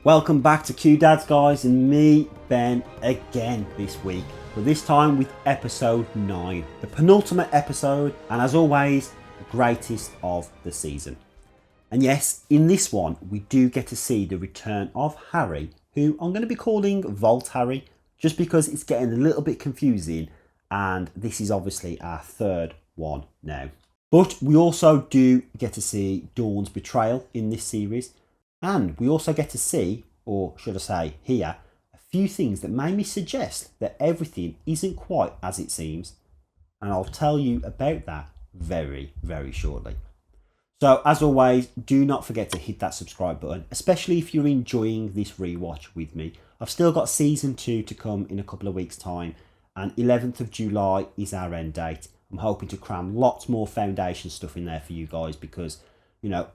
Welcome back to Q Dads, guys, and me, Ben, again this week, but this time with episode 9, the penultimate episode, and as always, the greatest of the season. And yes, in this one, we do get to see the return of Harry, who I'm going to be calling Vault Harry, just because it's getting a little bit confusing, and this is obviously our third one now. But we also do get to see Dawn's betrayal in this series, and we also get to see, or should I say hear, a few things that made me suggest that everything isn't quite as it seems. And I'll tell you about that very, very shortly. So as always, do not forget to hit that subscribe button, especially if you're enjoying this rewatch with me. I've still got season 2 to come in a couple of weeks' time, and 11th of July is our end date. I'm hoping to cram lots more foundation stuff in there for you guys because, you know,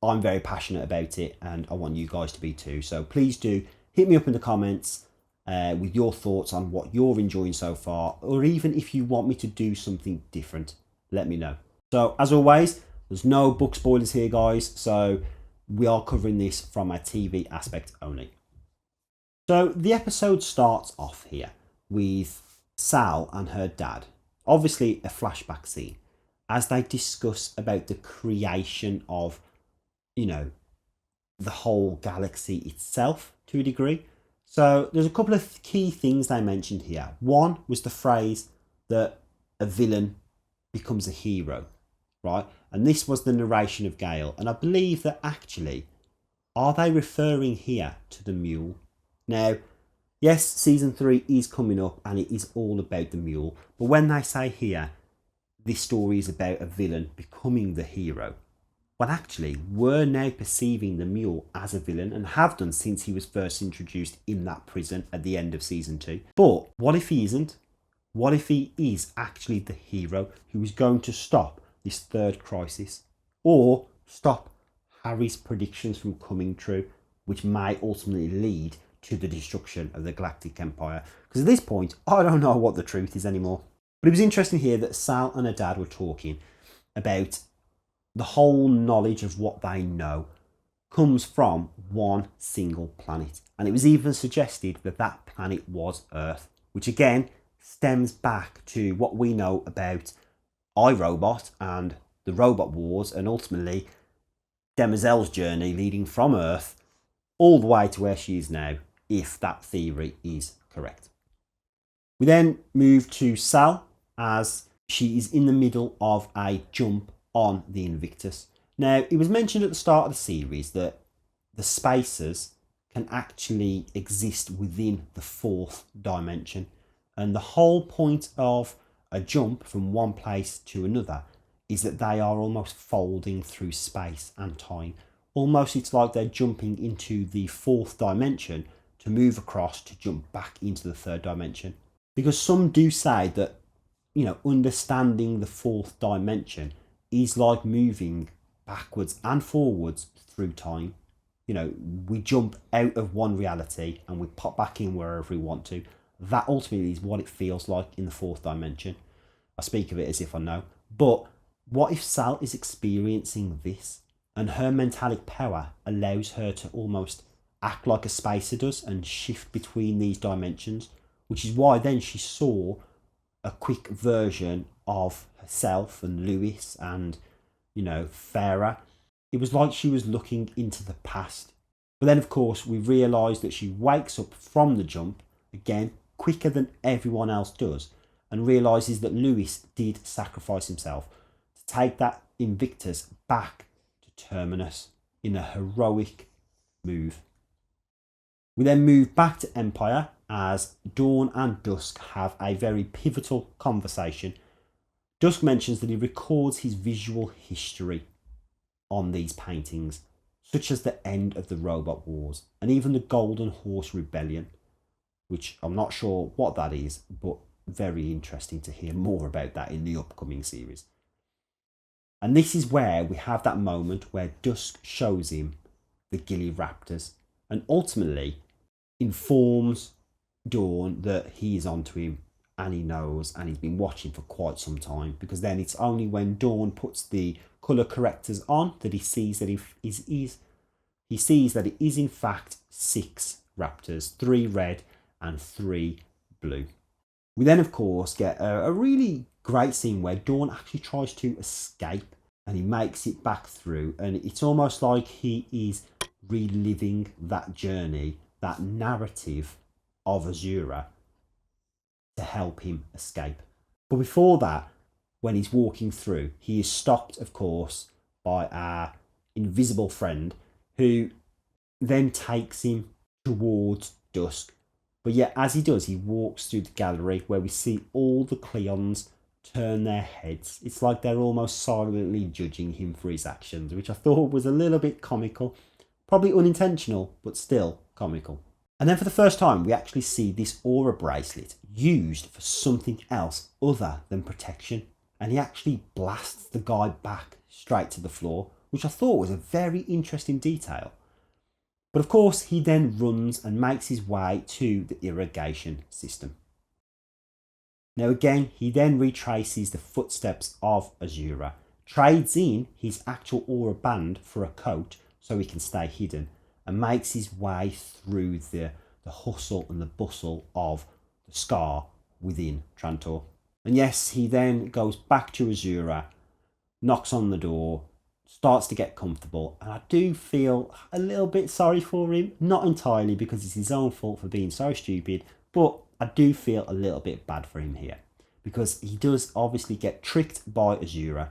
I'm very passionate about it and I want you guys to be too. So please do hit me up in the comments with your thoughts on what you're enjoying so far, or even if you want me to do something different, let me know. So as always, there's no book spoilers here, guys. So we are covering this from a TV aspect only. So the episode starts off here with Sal and her dad. Obviously a flashback scene as they discuss about the creation of, you know, the whole galaxy itself to a degree. So there's a couple of key things they mentioned here. One was the phrase that a villain becomes a hero, right? And this was the narration of Gale. And I believe that actually, are they referring here to the mule? Now, yes, season 3 is coming up and it is all about the mule. But when they say here, this story is about a villain becoming the hero, well, actually, we're now perceiving the mule as a villain and have done since he was first introduced in that prison at the end of season 2. But what if he isn't? What if he is actually the hero who is going to stop this third crisis, or stop Harry's predictions from coming true, which may ultimately lead to the destruction of the Galactic Empire? Because at this point, I don't know what the truth is anymore. But it was interesting here that Sal and her dad were talking about the whole knowledge of what they know comes from one single planet. And it was even suggested that that planet was Earth, which again stems back to what we know about iRobot and the Robot Wars, and ultimately Demoiselles' journey leading from Earth all the way to where she is now, if that theory is correct. We then move to Sal as she is in the middle of a jump on the Invictus. Now, it was mentioned at the start of the series that the spacers can actually exist within the 4th dimension, and the whole point of a jump from one place to another is that they are almost folding through space and time. Almost it's like they're jumping into the 4th dimension to move across to jump back into the 3rd dimension. Because some do say that, you know, understanding the 4th dimension is like moving backwards and forwards through time. You know, we jump out of one reality and we pop back in wherever we want to. That ultimately is what it feels like in the 4th dimension. I speak of it as if I know. But what if Sal is experiencing this and her mentalic power allows her to almost act like a spacer does and shift between these dimensions, which is why then she saw a quick version of herself and Lewis and, you know, Farah. It was like she was looking into the past. But then, of course, we realise that she wakes up from the jump, again, quicker than everyone else does, and realises that Lewis did sacrifice himself to take that Invictus back to Terminus in a heroic move. We then move back to Empire as Dawn and Dusk have a very pivotal conversation. Dusk mentions that he records his visual history on these paintings, such as the end of the Robot Wars and even the Golden Horse Rebellion, which I'm not sure what that is, but very interesting to hear more about that in the upcoming series. And this is where we have that moment where Dusk shows him the Gilly Raptors and ultimately informs Dawn that he is onto him and he knows, and he's been watching for quite some time, because then it's only when Dawn puts the colour correctors on that he sees that he is he sees that it is in fact 6 raptors, 3 red and 3 blue. We then, of course, get a really great scene where Dawn actually tries to escape and he makes it back through, and it's almost like he is reliving that journey, that narrative of Azura to help him escape. But before that, when he's walking through, he is stopped, of course, by our invisible friend who then takes him towards dusk. But yet, as he does, he walks through the gallery where we see all the Cleons turn their heads. It's like they're almost silently judging him for his actions, which I thought was a little bit comical. Probably unintentional, but still comical. And then for the first time, we actually see this aura bracelet used for something else other than protection. And he actually blasts the guy back straight to the floor, which I thought was a very interesting detail. But of course, he then runs and makes his way to the irrigation system. Now again, he then retraces the footsteps of Azura, trades in his actual aura band for a coat so he can stay hidden, and makes his way through the hustle and the bustle of the Scar within Trantor. And yes, he then goes back to Azura, knocks on the door, starts to get comfortable, and I do feel a little bit sorry for him. Not entirely, because it's his own fault for being so stupid, but I do feel a little bit bad for him here, because he does obviously get tricked by Azura.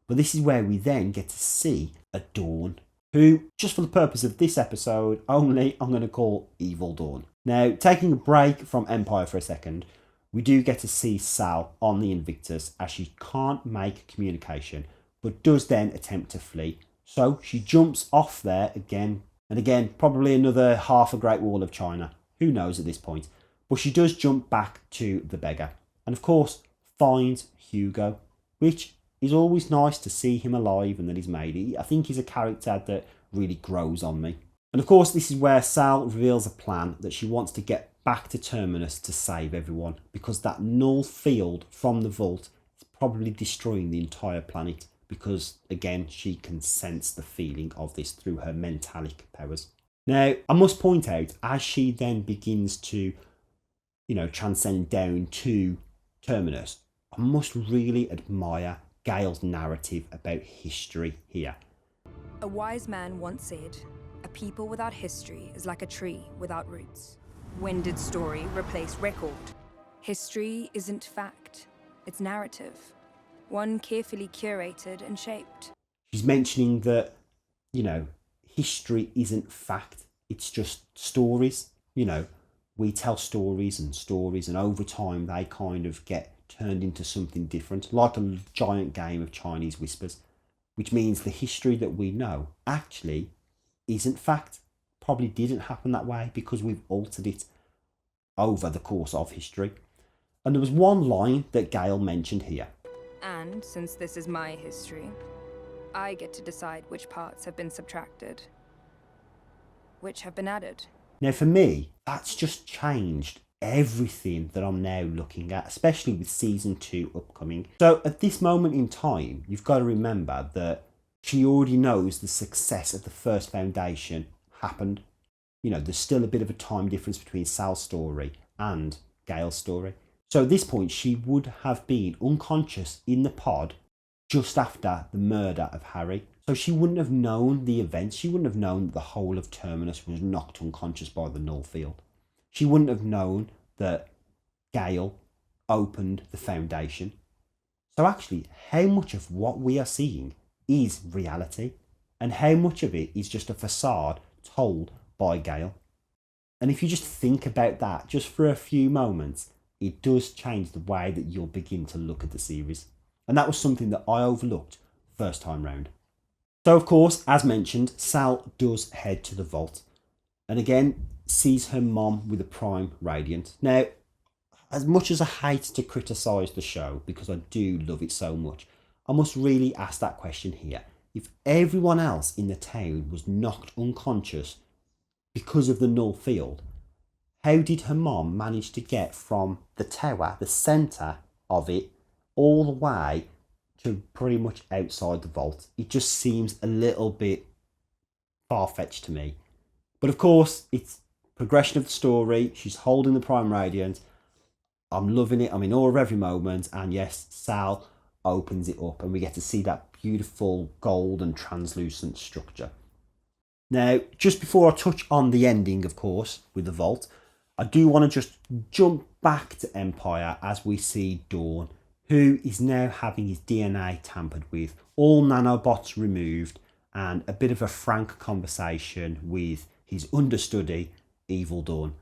But this is where we then get to see a Dawn, who, just for the purpose of this episode only, I'm going to call Evil Dawn. Now, taking a break from Empire for a second, we do get to see Sal on the Invictus as she can't make communication, but does then attempt to flee. So she jumps off there again and again, probably another half a Great Wall of China. Who knows at this point? But she does jump back to the beggar. And of course, finds Hugo, which is always nice to see him alive and that he's made it. I think he's a character that really grows on me. And of course, this is where Sal reveals a plan that she wants to get back to Terminus to save everyone, because that null field from the vault is probably destroying the entire planet, because again, she can sense the feeling of this through her mentalic powers. Now, I must point out, as she then begins to, transcend down to Terminus, I must really admire Gale's narrative about history here. A wise man once said, "A people without history is like a tree without roots." When did story replace record? History isn't fact, it's narrative. One carefully curated and shaped. She's mentioning that, history isn't fact, it's just stories. We tell stories, and over time they kind of get turned into something different, like a giant game of Chinese whispers, which means the history that we know actually isn't fact. Probably didn't happen that way because we've altered it over the course of history. And there was one line that Gale mentioned here. And since this is my history, I get to decide which parts have been subtracted, which have been added. Now for me, that's just changed everything that I'm now looking at, especially with season 2 upcoming. So at this moment in time, you've got to remember that she already knows the success of the first Foundation happened. There's still a bit of a time difference between Sal's story and Gale's story. So at this point, she would have been unconscious in the pod just after the murder of Harry. So she wouldn't have known the events. She wouldn't have known that the whole of Terminus was knocked unconscious by the null field. She wouldn't have known that Gale opened the Foundation. So actually, how much of what we are seeing is reality, and how much of it is just a facade told by Gale? And if you just think about that just for a few moments, it does change the way that you'll begin to look at the series. And that was something that I overlooked first time round. So of course, as mentioned, Sal does head to the vault, and again sees her mom with a Prime Radiant. Now, as much as I hate to criticise the show, because I do love it so much, I must really ask that question here. If everyone else in the town was knocked unconscious because of the null field, how did her mom manage to get from the tower, the centre of it, all the way to pretty much outside the vault? It just seems a little bit far-fetched to me. But of course, it's progression of the story. She's holding the Prime Radiant. I'm loving it. I'm in awe of every moment. And yes, Sal opens it up and we get to see that beautiful gold and translucent structure. Now, just before I touch on the ending, of course, with the vault, I do want to just jump back to Empire as we see Dawn, who is now having his DNA tampered with, all nanobots removed, and a bit of a frank conversation with his understudy, Evil Dawn.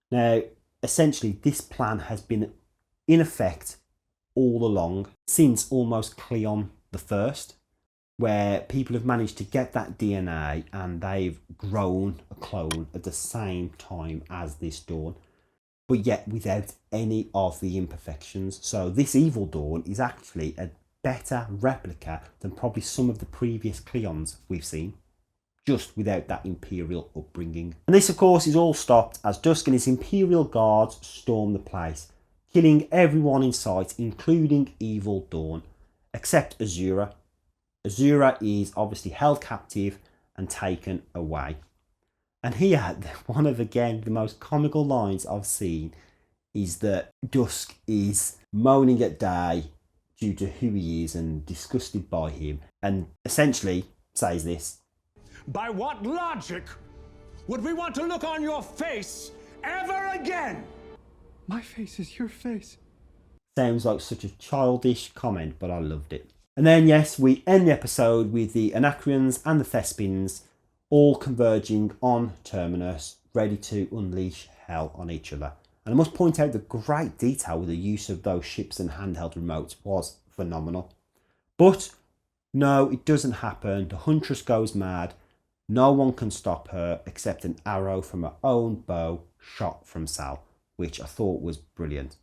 Now, essentially, this plan has been in effect all along since almost Cleon the First, where people have managed to get that DNA and they've grown a clone at the same time as this Dawn, but yet without any of the imperfections. So this Evil Dawn is actually a better replica than probably some of the previous Cleons we've seen, just without that Imperial upbringing. And this, of course, is all stopped as Dusk and his Imperial guards storm the place, killing everyone in sight, including Evil Dawn, except Azura. Azura is obviously held captive and taken away. And here, one of, again, the most comical lines I've seen is that Dusk is moaning at Day due to who he is and disgusted by him, and essentially says this: "By what logic would we want to look on your face ever again?" My face is your face. Sounds like such a childish comment, but I loved it. And then, yes, we end the episode with the Anacreons and the Thespians all converging on Terminus, ready to unleash hell on each other. And I must point out the great detail with the use of those ships and handheld remotes was phenomenal. But no, it doesn't happen. The Huntress goes mad. No one can stop her except an arrow from her own bow shot from Sal, which I thought was brilliant.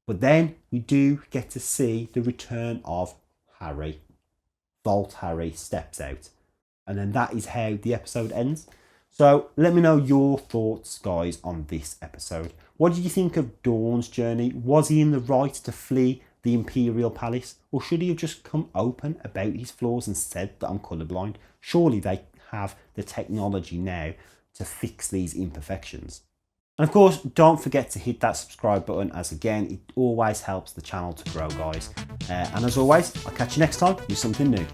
But then we do get to see the return of Harry. Vault Harry steps out. And then that is how the episode ends. So let me know your thoughts, guys, on this episode. What did you think of Dawn's journey? Was he in the right to flee the Imperial Palace? Or should he have just come open about his flaws and said that I'm colourblind? Surely they have the technology now to fix these imperfections. And of course, don't forget to hit that subscribe button, as again, it always helps the channel to grow, guys. And as always, I'll catch you next time with something new.